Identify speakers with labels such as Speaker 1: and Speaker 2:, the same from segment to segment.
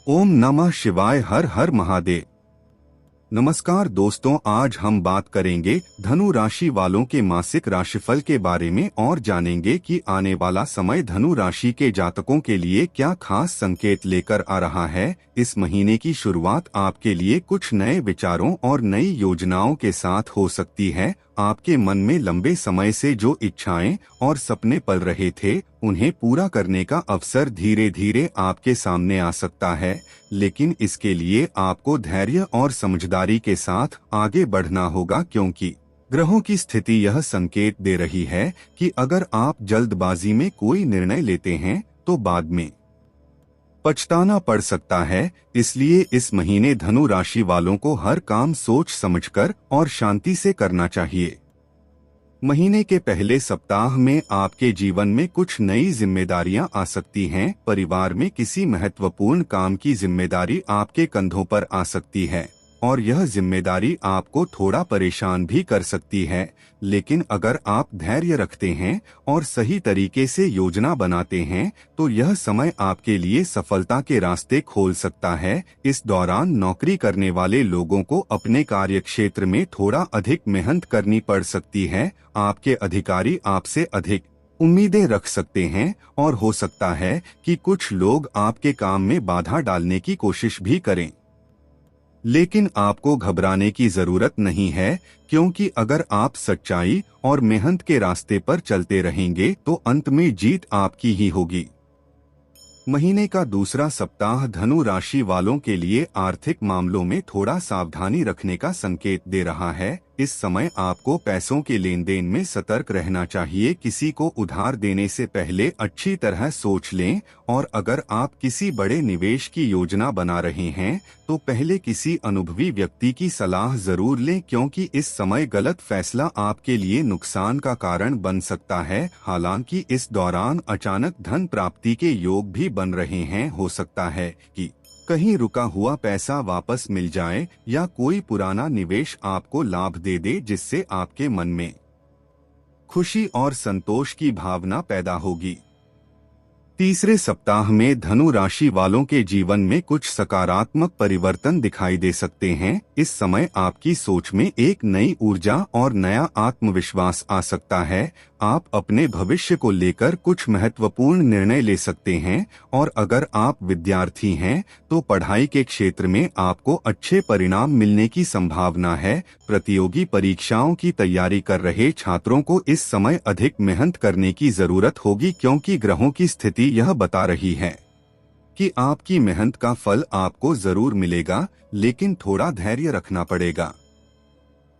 Speaker 1: ओम नमः शिवाय। हर हर महादेव। नमस्कार दोस्तों, आज हम बात करेंगे धनु राशि वालों के मासिक राशिफल के बारे में और जानेंगे कि आने वाला समय धनु राशि के जातकों के लिए क्या खास संकेत लेकर आ रहा है। इस महीने की शुरुआत आपके लिए कुछ नए विचारों और नई योजनाओं के साथ हो सकती है। आपके मन में लंबे समय से जो इच्छाएं और सपने पल रहे थे, उन्हें पूरा करने का अवसर धीरे धीरे आपके सामने आ सकता है, लेकिन इसके लिए आपको धैर्य और समझदारी के साथ आगे बढ़ना होगा, क्योंकि ग्रहों की स्थिति यह संकेत दे रही है कि अगर आप जल्दबाजी में कोई निर्णय लेते हैं तो बाद में पछताना पड़ सकता है। इसलिए इस महीने धनु राशि वालों को हर काम सोच समझकर और शांति से करना चाहिए। महीने के पहले सप्ताह में आपके जीवन में कुछ नई जिम्मेदारियां आ सकती हैं। परिवार में किसी महत्वपूर्ण काम की जिम्मेदारी आपके कंधों पर आ सकती है और यह जिम्मेदारी आपको थोड़ा परेशान भी कर सकती है, लेकिन अगर आप धैर्य रखते हैं और सही तरीके से योजना बनाते हैं तो यह समय आपके लिए सफलता के रास्ते खोल सकता है। इस दौरान नौकरी करने वाले लोगों को अपने कार्यक्षेत्र में थोड़ा अधिक मेहनत करनी पड़ सकती है। आपके अधिकारी आपसे अधिक उम्मीदें रख सकते हैं और हो सकता है कि कुछ लोग आपके काम में बाधा डालने की कोशिश भी करें, लेकिन आपको घबराने की जरूरत नहीं है, क्योंकि अगर आप सच्चाई और मेहनत के रास्ते पर चलते रहेंगे तो अंत में जीत आपकी ही होगी। महीने का दूसरा सप्ताह धनु राशि वालों के लिए आर्थिक मामलों में थोड़ा सावधानी रखने का संकेत दे रहा है। इस समय आपको पैसों के लेन देन में सतर्क रहना चाहिए। किसी को उधार देने से पहले अच्छी तरह सोच लें, और अगर आप किसी बड़े निवेश की योजना बना रहे हैं तो पहले किसी अनुभवी व्यक्ति की सलाह जरूर लें, क्योंकि इस समय गलत फैसला आपके लिए नुकसान का कारण बन सकता है। हालांकि इस दौरान अचानक धन प्राप्ति के योग भी बन रहे हैं। हो सकता है कि कहीं रुका हुआ पैसा वापस मिल जाए या कोई पुराना निवेश आपको लाभ दे दे, जिससे आपके मन में खुशी और संतोष की भावना पैदा होगी। तीसरे सप्ताह में धनु राशि वालों के जीवन में कुछ सकारात्मक परिवर्तन दिखाई दे सकते हैं। इस समय आपकी सोच में एक नई ऊर्जा और नया आत्मविश्वास आ सकता है। आप अपने भविष्य को लेकर कुछ महत्वपूर्ण निर्णय ले सकते हैं, और अगर आप विद्यार्थी हैं तो पढ़ाई के क्षेत्र में आपको अच्छे परिणाम मिलने की संभावना है। प्रतियोगी परीक्षाओं की तैयारी कर रहे छात्रों को इस समय अधिक मेहनत करने की जरूरत होगी, क्योंकि ग्रहों की स्थिति यह बता रही है कि आपकी मेहनत का फल आपको जरूर मिलेगा, लेकिन थोड़ा धैर्य रखना पड़ेगा।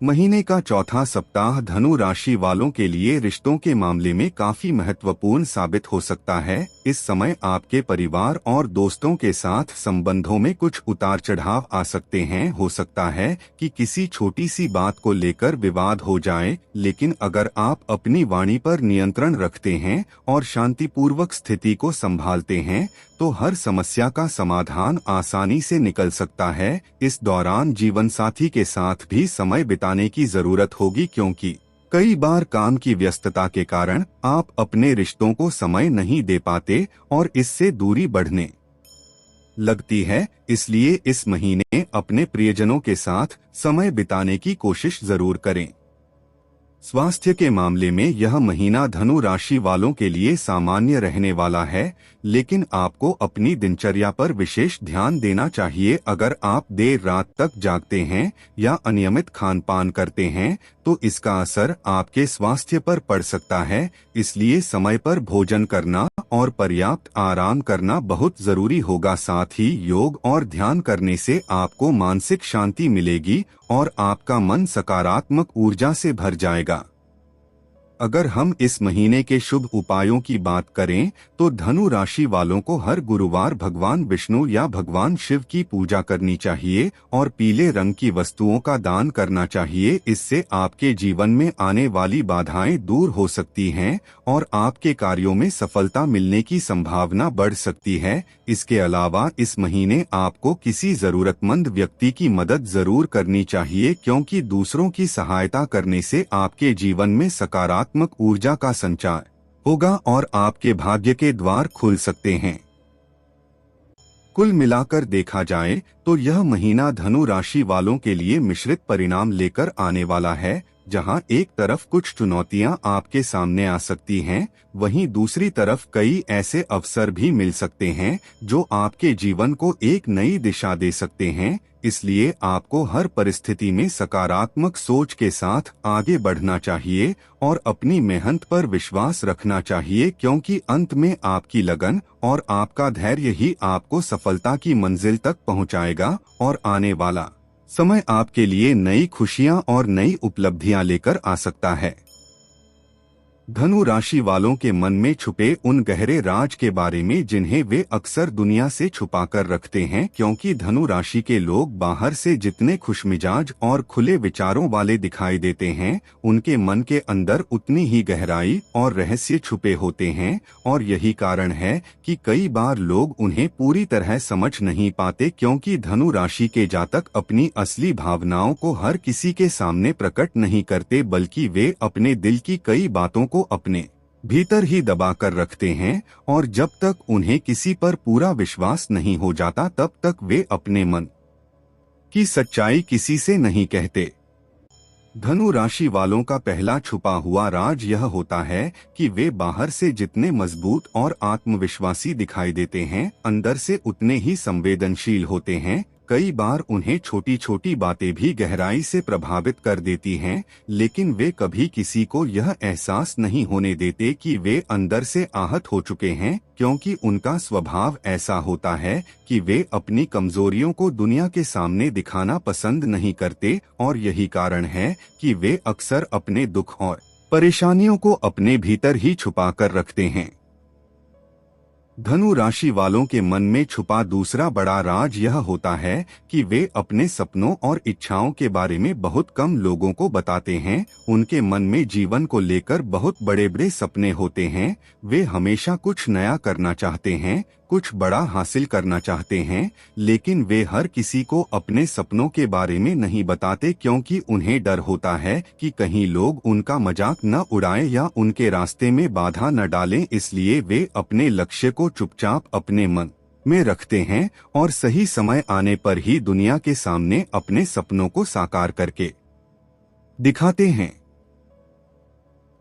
Speaker 1: महीने का चौथा सप्ताह धनु राशि वालों के लिए रिश्तों के मामले में काफी महत्वपूर्ण साबित हो सकता है। इस समय आपके परिवार और दोस्तों के साथ संबंधों में कुछ उतार चढ़ाव आ सकते हैं। हो सकता है कि किसी छोटी सी बात को लेकर विवाद हो जाए, लेकिन अगर आप अपनी वाणी पर नियंत्रण रखते हैं और शांतिपूर्वक स्थिति को संभालते हैं तो हर समस्या का समाधान आसानी से निकल सकता है। इस दौरान जीवन साथी के साथ भी समय बिताने की जरूरत होगी, क्योंकि कई बार काम की व्यस्तता के कारण आप अपने रिश्तों को समय नहीं दे पाते और इससे दूरी बढ़ने लगती है। इसलिए इस महीने अपने प्रियजनों के साथ समय बिताने की कोशिश जरूर करें। स्वास्थ्य के मामले में यह महीना धनु राशि वालों के लिए सामान्य रहने वाला है, लेकिन आपको अपनी दिनचर्या पर विशेष ध्यान देना चाहिए। अगर आप देर रात तक जागते हैं या अनियमित खान पान करते हैं तो इसका असर आपके स्वास्थ्य पर पड़ सकता है। इसलिए समय पर भोजन करना और पर्याप्त आराम करना बहुत जरूरी होगा। साथ ही योग और ध्यान करने से आपको मानसिक शांति मिलेगी और आपका मन सकारात्मक ऊर्जा से भर जाएगा। अगर हम इस महीने के शुभ उपायों की बात करें तो धनु राशि वालों को हर गुरुवार भगवान विष्णु या भगवान शिव की पूजा करनी चाहिए और पीले रंग की वस्तुओं का दान करना चाहिए। इससे आपके जीवन में आने वाली बाधाएं दूर हो सकती हैं और आपके कार्यों में सफलता मिलने की संभावना बढ़ सकती है। इसके अलावा इस महीने आपको किसी जरूरतमंद व्यक्ति की मदद जरूर करनी चाहिए, क्योंकि दूसरों की सहायता करने से आपके जीवन में सकारात्मक ऊर्जा का संचार होगा और आपके भाग्य के द्वार खुल सकते हैं। कुल मिलाकर देखा जाए तो यह महीना धनु राशि वालों के लिए मिश्रित परिणाम लेकर आने वाला है, जहां एक तरफ कुछ चुनौतियां आपके सामने आ सकती हैं, वहीं दूसरी तरफ कई ऐसे अवसर भी मिल सकते हैं जो आपके जीवन को एक नई दिशा दे सकते हैं। इसलिए आपको हर परिस्थिति में सकारात्मक सोच के साथ आगे बढ़ना चाहिए और अपनी मेहनत पर विश्वास रखना चाहिए, क्योंकि अंत में आपकी लगन और आपका धैर्य ही आपको सफलता की मंजिल तक पहुंचाएगा और आने वाला समय आपके लिए नई खुशियां और नई उपलब्धियां लेकर आ सकता है। धनु राशि वालों के मन में छुपे उन गहरे राज के बारे में जिन्हें वे अक्सर दुनिया से छुपा कर रखते हैं, क्योंकि धनु राशि के लोग बाहर से जितने खुशमिजाज और खुले विचारों वाले दिखाई देते हैं, उनके मन के अंदर उतनी ही गहराई और रहस्य छुपे होते हैं। और यही कारण है कि कई बार लोग उन्हें पूरी तरह समझ नहीं पाते, क्योंकि धनु राशि के जातक अपनी असली भावनाओं को हर किसी के सामने प्रकट नहीं करते, बल्कि वे अपने दिल की कई बातों को अपने भीतर ही दबा कर रखते हैं। और जब तक उन्हें किसी पर पूरा विश्वास नहीं हो जाता, तब तक वे अपने मन की सच्चाई किसी से नहीं कहते। धनु राशि वालों का पहला छुपा हुआ राज यह होता है कि वे बाहर से जितने मजबूत और आत्मविश्वासी दिखाई देते हैं, अंदर से उतने ही संवेदनशील होते हैं। कई बार उन्हें छोटी छोटी बातें भी गहराई से प्रभावित कर देती हैं, लेकिन वे कभी किसी को यह एहसास नहीं होने देते कि वे अंदर से आहत हो चुके हैं, क्योंकि उनका स्वभाव ऐसा होता है कि वे अपनी कमजोरियों को दुनिया के सामने दिखाना पसंद नहीं करते। और यही कारण है कि वे अक्सर अपने दुख और परेशानियों को अपने भीतर ही छुपा कर रखते हैं। धनु राशि वालों के मन में छुपा दूसरा बड़ा राज यह होता है कि वे अपने सपनों और इच्छाओं के बारे में बहुत कम लोगों को बताते हैं। उनके मन में जीवन को लेकर बहुत बड़े बड़े सपने होते हैं। वे हमेशा कुछ नया करना चाहते हैं, कुछ बड़ा हासिल करना चाहते हैं, लेकिन वे हर किसी को अपने सपनों के बारे में नहीं बताते, क्योंकि उन्हें डर होता है कि कहीं लोग उनका मजाक न उड़ाएं या उनके रास्ते में बाधा न डालें। इसलिए वे अपने लक्ष्य को चुपचाप अपने मन में रखते हैं और सही समय आने पर ही दुनिया के सामने अपने सपनों को साकार करके दिखाते हैं।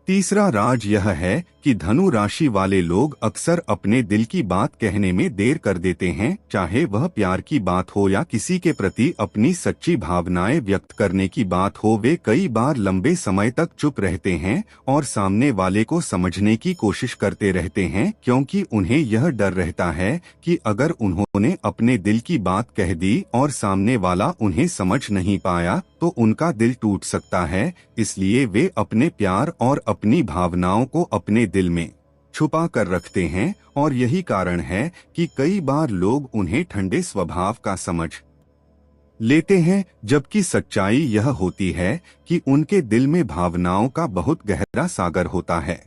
Speaker 1: तीसरा राज यह है कि धनु राशि वाले लोग अक्सर अपने दिल की बात कहने में देर कर देते हैं, चाहे वह प्यार की बात हो या किसी के प्रति अपनी सच्ची भावनाएं व्यक्त करने की बात हो। वे कई बार लंबे समय तक चुप रहते हैं और सामने वाले को समझने की कोशिश करते रहते हैं, क्योंकि उन्हें यह डर रहता है कि अगर उन्होंने अपने दिल की बात कह दी और सामने वाला उन्हें समझ नहीं पाया तो उनका दिल टूट सकता है। इसलिए वे अपने प्यार और अपनी भावनाओं को अपने दिल में छुपा कर रखते हैं। और यही कारण है कि कई बार लोग उन्हें ठंडे स्वभाव का समझ लेते हैं, जबकि सच्चाई यह होती है कि उनके दिल में भावनाओं का बहुत गहरा सागर होता है।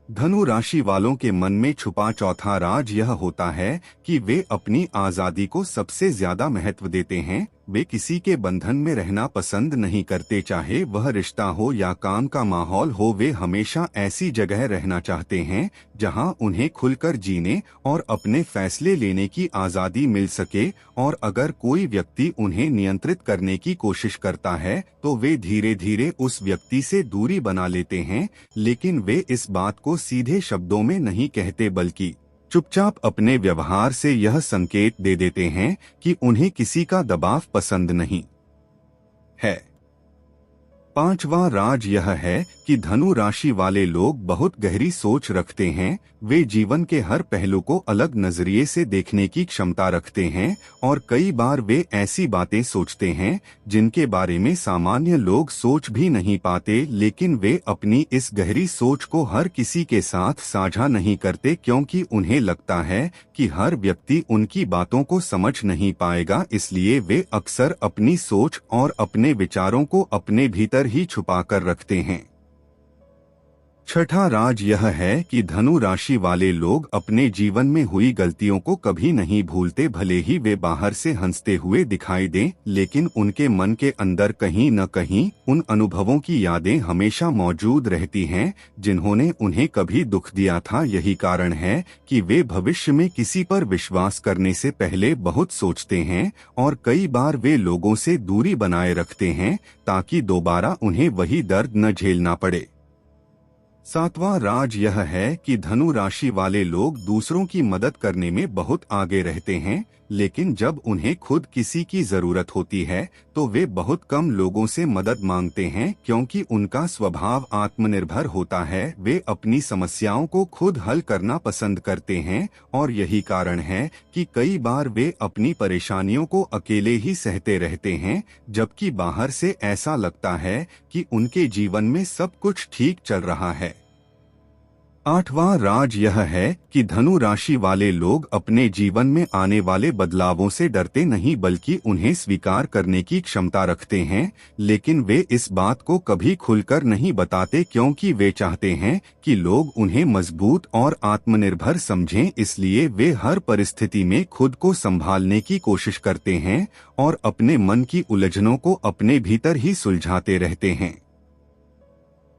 Speaker 1: धनु राशि वालों के मन में छुपा चौथा राज यह होता है कि वे अपनी आजादी को सबसे ज्यादा महत्व देते हैं। वे किसी के बंधन में रहना पसंद नहीं करते, चाहे वह रिश्ता हो या काम का माहौल हो। वे हमेशा ऐसी जगह रहना चाहते हैं जहां उन्हें खुलकर जीने और अपने फैसले लेने की आजादी मिल सके। और अगर कोई व्यक्ति उन्हें नियंत्रित करने की कोशिश करता है तो वे धीरे धीरे उस व्यक्ति से दूरी बना लेते हैं, लेकिन वे इस बात को सीधे शब्दों में नहीं कहते, बल्कि चुपचाप अपने व्यवहार से यह संकेत दे देते हैं कि उन्हें किसी का दबाव पसंद नहीं है। पांचवा राज यह है कि धनु राशि वाले लोग बहुत गहरी सोच रखते हैं। वे जीवन के हर पहलू को अलग नजरिए से देखने की क्षमता रखते हैं और कई बार वे ऐसी बातें सोचते हैं जिनके बारे में सामान्य लोग सोच भी नहीं पाते, लेकिन वे अपनी इस गहरी सोच को हर किसी के साथ साझा नहीं करते, क्योंकि उन्हें लगता है कि हर व्यक्ति उनकी बातों को समझ नहीं पाएगा। इसलिए वे अक्सर अपनी सोच और अपने विचारों को अपने भीतर ही छुपा कर रखते हैं। छठा राज यह है कि धनु राशि वाले लोग अपने जीवन में हुई गलतियों को कभी नहीं भूलते। भले ही वे बाहर से हंसते हुए दिखाई दें, लेकिन उनके मन के अंदर कहीं न कहीं उन अनुभवों की यादें हमेशा मौजूद रहती हैं जिन्होंने उन्हें कभी दुख दिया था। यही कारण है कि वे भविष्य में किसी पर विश्वास करने से पहले बहुत सोचते हैं और कई बार वे लोगों से दूरी बनाए रखते हैं ताकि दोबारा उन्हें वही दर्द न झेलना पड़े। सातवां राज यह है कि धनु राशि वाले लोग दूसरों की मदद करने में बहुत आगे रहते हैं, लेकिन जब उन्हें खुद किसी की जरूरत होती है तो वे बहुत कम लोगों से मदद मांगते हैं, क्योंकि उनका स्वभाव आत्मनिर्भर होता है। वे अपनी समस्याओं को खुद हल करना पसंद करते हैं और यही कारण है कि कई बार वे अपनी परेशानियों को अकेले ही सहते रहते हैं, जबकि बाहर से ऐसा लगता है कि उनके जीवन में सब कुछ ठीक चल रहा है। आठवां राज यह है कि धनु राशि वाले लोग अपने जीवन में आने वाले बदलावों से डरते नहीं बल्कि उन्हें स्वीकार करने की क्षमता रखते हैं, लेकिन वे इस बात को कभी खुलकर नहीं बताते क्योंकि वे चाहते हैं कि लोग उन्हें मजबूत और आत्मनिर्भर समझें। इसलिए वे हर परिस्थिति में खुद को संभालने की कोशिश करते हैं और अपने मन की उलझनों को अपने भीतर ही सुलझाते रहते हैं।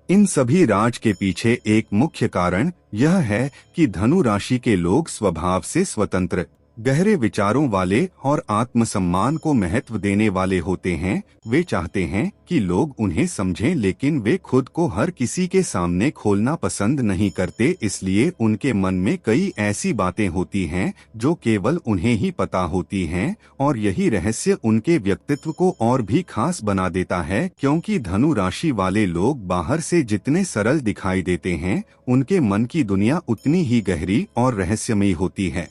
Speaker 1: इन सभी राज के पीछे एक मुख्य कारण यह है कि धनु राशि के लोग स्वभाव से स्वतंत्र, गहरे विचारों वाले और आत्मसम्मान को महत्व देने वाले होते हैं। वे चाहते हैं कि लोग उन्हें समझें, लेकिन वे खुद को हर किसी के सामने खोलना पसंद नहीं करते। इसलिए उनके मन में कई ऐसी बातें होती हैं जो केवल उन्हें ही पता होती हैं, और यही रहस्य उनके व्यक्तित्व को और भी खास बना देता है। क्योंकि धनु राशि वाले लोग बाहर से जितने सरल दिखाई देते हैं, उनके मन की दुनिया उतनी ही गहरी और रहस्यमयी होती है।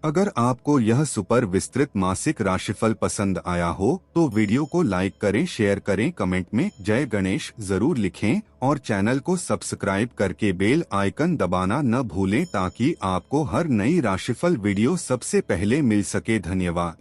Speaker 1: अगर आपको यह सुपर विस्तृत मासिक राशिफल पसंद आया हो तो वीडियो को लाइक करें, शेयर करें, कमेंट में जय गणेश जरूर लिखें और चैनल को सब्सक्राइब करके बेल आइकन दबाना न भूलें ताकि आपको हर नई राशिफल वीडियो सबसे पहले मिल सके। धन्यवाद।